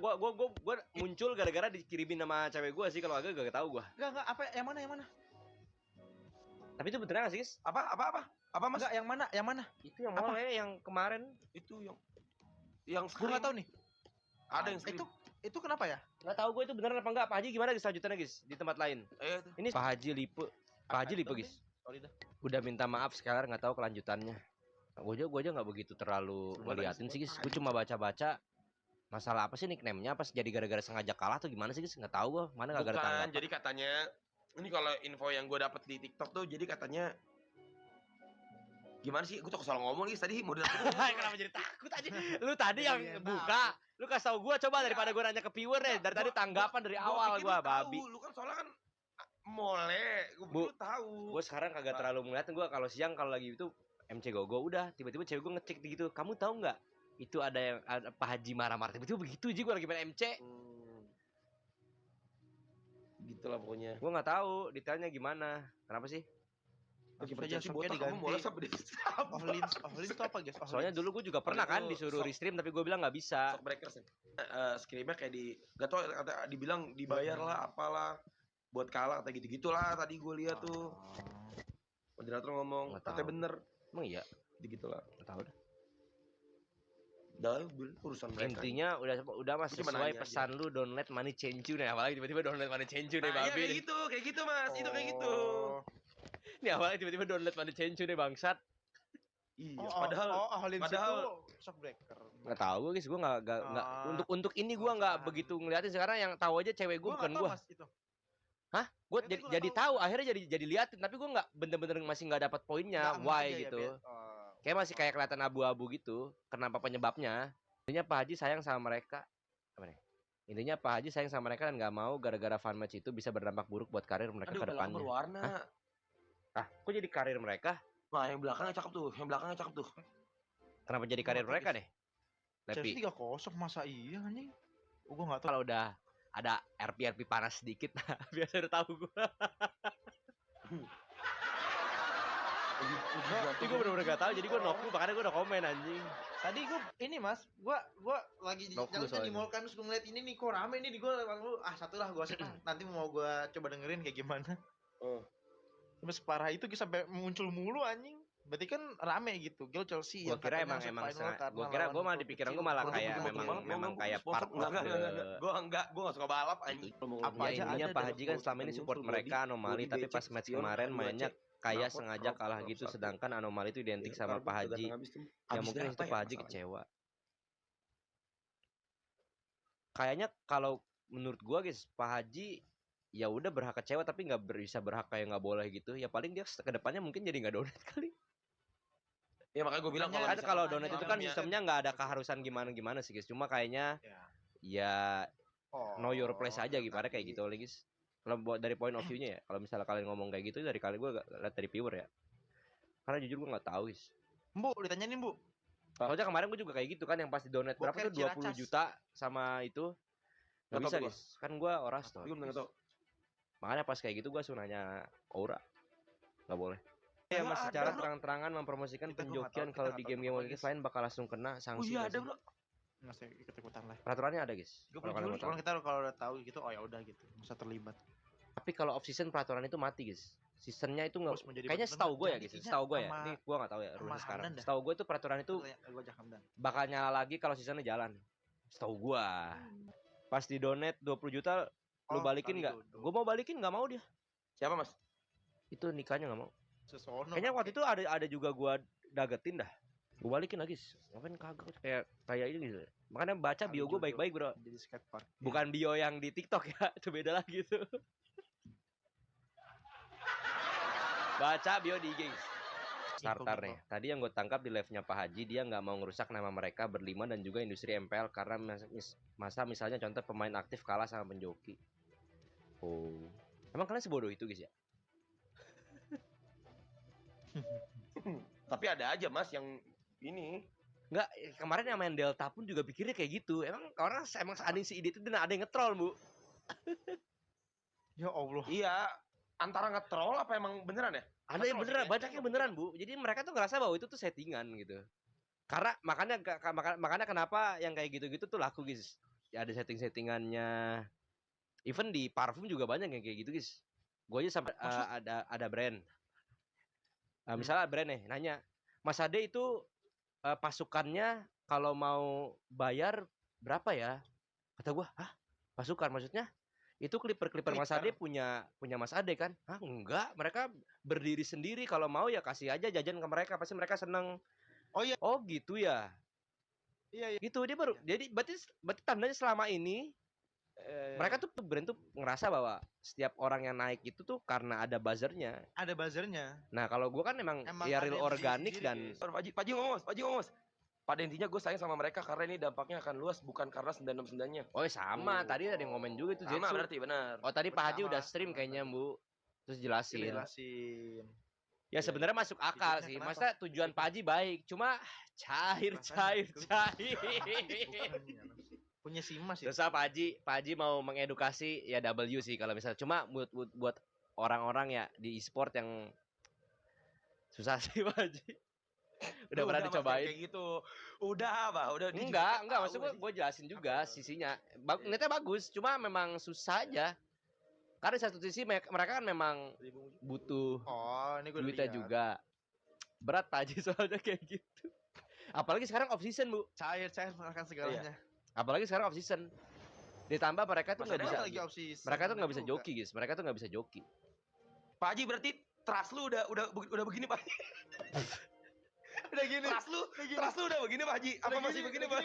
Gua muncul gara-gara dikirimin sama cewek gua sih, kalau agak gak tahu gua. Enggak, apa yang mana? Tapi itu beneran gak sih, Guys? Apa Mas? Enggak, yang mana? Itu yang mole yang kemarin. Itu yang Gua enggak tahu nih. Ada yang scream. Itu kenapa ya? Gak tahu gue itu beneran apa enggak. Pak Haji gimana guys selanjutnya guys di tempat lain? Ini Pak Haji Lipe. Pak Haji Lipe guys. Sorry dah. Udah minta maaf sekarang nggak tahu kelanjutannya. Gue aja nggak begitu terlalu ngeliatin sih guys. Gue cuma baca-baca masalah apa sih nickname-nya, apa jadi gara-gara sengaja kalah atau gimana sih guys? Nggak tahu gue. Mana nggak ada tanggapan. Jadi katanya ini kalau info yang gue dapet di TikTok tuh, jadi katanya gimana sih? Gue tuh salah ngomong guys tadi model. Kenapa jadi takut aja? Lu tadi yang buka. Lu kasih tau gue coba daripada gue nanya ke viewer deh. Dari tadi tanggapan dari awal gue babi. Lu kan soalnya kan mole, gue tahu. Gue sekarang kagak terlalu ngeliatin. Gue kalau siang kalau lagi itu MC Gogo udah tiba-tiba cewek gue ngecek gitu. Kamu tahu nggak? Itu ada yang Pak Haji marah-marah tiba-tiba begitu aja gue lagi main MC. Gitulah pokoknya. Gue nggak tahu detailnya gimana. Kenapa sih? Aja botak kamu boleh sampai di Ohlins itu apa guys? Soalnya dulu gue juga pernah kan disuruh restream tapi gue bilang nggak bisa. Shock breakers screamnya kayak gak tau dibilang dibayar lah apalah buat kalah kata gitu-gitulah tadi gue lihat tuh. Moderator ngomong katanya bener. Emang iya? Digitulah. Nggak tahu dah. Urusan mereka. Intinya udah mas sesuai pesan lu don't let money change you nih, apalagi tiba-tiba don't let money change you nih babi. Kayak gitu mas, itu kayak gitu. Ini awalnya tiba-tiba don't let money change you nih bangsat. Iya, padahal itu shock breaker. Nggak tahu guys, gue nggak untuk ini gue nggak begitu ngeliatin. Sekarang yang tahu aja cewek gue bukan gue. Hah? Gue jadi tahu akhirnya jadi liatin, tapi gue nggak bener-bener masih nggak dapat poinnya why gitu. Kayak masih kayak kelihatan abu-abu gitu. Kenapa penyebabnya? Intinya Pak Haji sayang sama mereka. Apa nih? Intinya Pak Haji sayang sama mereka dan nggak mau gara-gara fan match itu bisa berdampak buruk buat karir mereka ke depannya. Berwarna. Kok jadi karir mereka? Nah, yang belakangnya cakep tuh. Kenapa jadi karir mereka deh? Chelsea 3-0 masa iya anjing? Gua enggak tahu. Kalau udah ada RP panas sedikit, biasa udah tahu gua. Gue bener-bener gak tahu, jadi gue noklu, makanya gue udah komen anjing. Tadi gue ini mas, gue lagi jalan di mall kan, terus gue ngeliat ini nih kok rame nih di gue, satu lah gue sih, nanti mau gue coba dengerin kayak gimana. Sampai separah itu sampai muncul mulu anjing. Berarti kan rame gitu, Gil Chelsea. Gue kira emang gue kira gue malah dipikiran gue malah kayak memang kayak part of gue gak suka balap anjing. Apa aja intinya Pak Haji kan selama ini support mereka anomali, tapi pas match kemarin mainnya kayak sengaja kalah gitu, sedangkan anomali itu identik sama Pak Haji. Ya mungkin itu Pak Haji kecewa. Kayaknya kalau menurut gua guys, Pak Haji ya udah berhak kecewa tapi nggak bisa berhak kayak nggak boleh gitu. Ya paling dia kedepannya mungkin jadi nggak donate kali. Ya makanya gue bilang kalau donate itu kan sistemnya nggak ada keharusan gimana sih guys. Cuma kayaknya ya know your place aja gimana kayak gitu guys. Kalau buat dari point of view-nya ya, kalau misalnya kalian ngomong kayak gitu dari kali gue lihat dari viewer ya. Karena jujur gue nggak tahu guys. Bu, ditanyain Bu. Soalnya kemarin gue juga kayak gitu kan, yang pas di donate berapa tuh 20 juta sama itu. Gak bisa guys, kan gue oras tuh. Makanya pas kayak gitu gue langsung nanya Aura. Gak boleh. Ya mas secara terang-terangan mempromosikan penjokian kalau di game lain bakal langsung kena sanksi. Oh iya ada bro. Masih ikut-ikutan lah. Peraturannya ada guys. Kalau kita udah tahu gitu, oh ya udah gitu, masa terlibat. Tapi kalau off season peraturan itu mati guys. Seasonnya itu nggak. Kayaknya setahu gue ya guys. Setahu gue ya. Ini gue nggak tahu ya rules sekarang. Setahu gue itu peraturan itu bakal nyala lagi kalau seasonnya jalan. Setahu gue. Pas di donate 20 juta, lu balikin nggak? Gue mau balikin, nggak mau dia. Siapa mas? Itu nikahnya nggak mau. Kayaknya waktu itu ada juga gue dagetin dah. Gue balikin lagi, ngapain kagak kayak ini gitu. Makanya baca bio gue baik-baik bro. Jadi skatepark. Bukan bio yang di TikTok ya, itu beda lagi tuh. Baca bio di IG. Starter nih. Tadi yang gue tangkap di live-nya Pak Haji, dia nggak mau ngerusak nama mereka berlima dan juga industri MPL karena masa misalnya contoh pemain aktif kalah sama penjoki. Oh, emang kalian sebodoh itu guys ya? Tapi ada aja mas yang ini nggak, kemarin yang main Delta pun juga pikirnya kayak gitu. Emang orang ada si ide itu dan ada yang nge-troll Bu. Ya Allah. Iya, antara nge-troll apa emang beneran ya? Ada yang beneran, banyaknya beneran Bu. Jadi mereka tuh ngerasa bahwa itu tuh settingan gitu. Karena makanya kenapa yang kayak gitu-gitu tuh laku guys. ada settingannya. Even di parfum juga banyak yang kayak gitu guys. Gue aja sampai ada brand. Misalnya brand nih nanya, Mas Ade itu pasukannya kalau mau bayar berapa ya? Kata gue, hah? Pasukan maksudnya? Itu klipper Mas Ade punya Mas Ade kan? Hah, enggak, mereka berdiri sendiri, kalau mau ya kasih aja jajan ke mereka, pasti mereka seneng. Oh iya. Oh gitu ya. Iya. Gitu dia baru. Jadi berarti tandanya selama ini mereka tuh brand tuh ngerasa bahwa setiap orang yang naik itu tuh karena ada buzzernya. Ada buzzernya. Nah kalau gue kan emang ya real organik dan Paji ngomong. Pada intinya gue sayang sama mereka karena ini dampaknya akan luas, bukan karena 969-nya. Oh sama, tadi ada yang ngomen juga itu Sama Zetsu. berarti benar. Oh tadi Pak Haji udah stream kayaknya Bu. Terus jelasin. Ya sebenarnya masuk akal sih. Masa tujuan Pak Haji baik, cuma cair. Punya Simas ya. Terus Pak Haji mau mengedukasi ya W sih kalau misalnya. Cuma buat orang-orang ya di e-sport yang susah sih Pak Haji. Udah pernah dicobain kayak gitu. Udah enggak maksud gue jelasin juga sisinya. Netnya bagus, cuma memang susah aja. Karena di satu sisi mereka kan memang butuh duitnya juga. Berat Pak Haji soalnya kayak gitu. Apalagi sekarang off season Bu. Cair makan segalanya. Apalagi sekarang off season. Ditambah mereka tuh nggak bisa. Mereka tuh nggak bisa joki guys. Mereka tuh nggak bisa joki. Pak Haji berarti trust lu udah begini Pak. Udah gini. Trust lu udah begini Pak Haji. Apa masih begini Pak?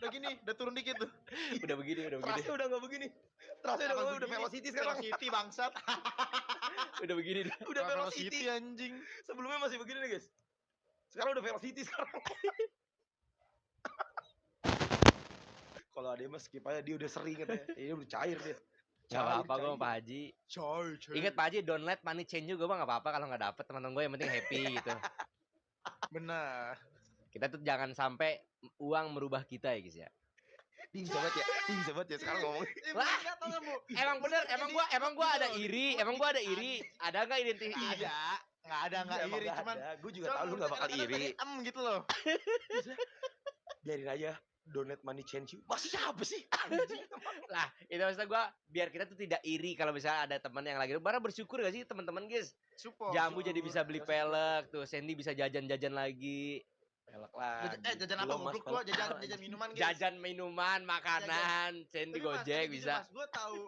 Udah gini, udah turun dikit tuh. Udah begini. Trust udah enggak begini. Trust udah velocity sekarang. Velocity bangsat. Udah begini. Udah velocity anjing. Sebelumnya masih begini nih guys. Sekarang udah velocity sekarang. Kalau ada mas skip aja, dia udah sering katanya. Ini udah cair dia. Gak apa-apa gue Pak Haji. Ingat Pak Haji, don't let money change you. Gue mah gak apa-apa kalau gak dapet teman-teman gue, yang penting happy gitu. Benar. Kita tuh jangan sampai uang merubah kita ya guys ya. Ding sobat ya sekarang ngomong. Lah, emang bener, emang gua ada iri. Ada nggak identifikasi? Ada, nggak iri, cuman gue juga tahu lu nggak bakal iri. Gitu loh. Biarin aja. Don't let money change you. Masih apa sih? Lah, itu maksud gue biar kita tuh tidak iri kalau misalnya ada teman yang lagi. Bara bersyukur gak sih teman-teman guys? Jambu jadi bisa beli pelek, tuh Sandy bisa jajan-jajan lagi. Pelek lah. Jajan apa goblok gua? Jajan minuman guys. Jajan minuman, makanan, Sandy Gojek bisa. Gua tahu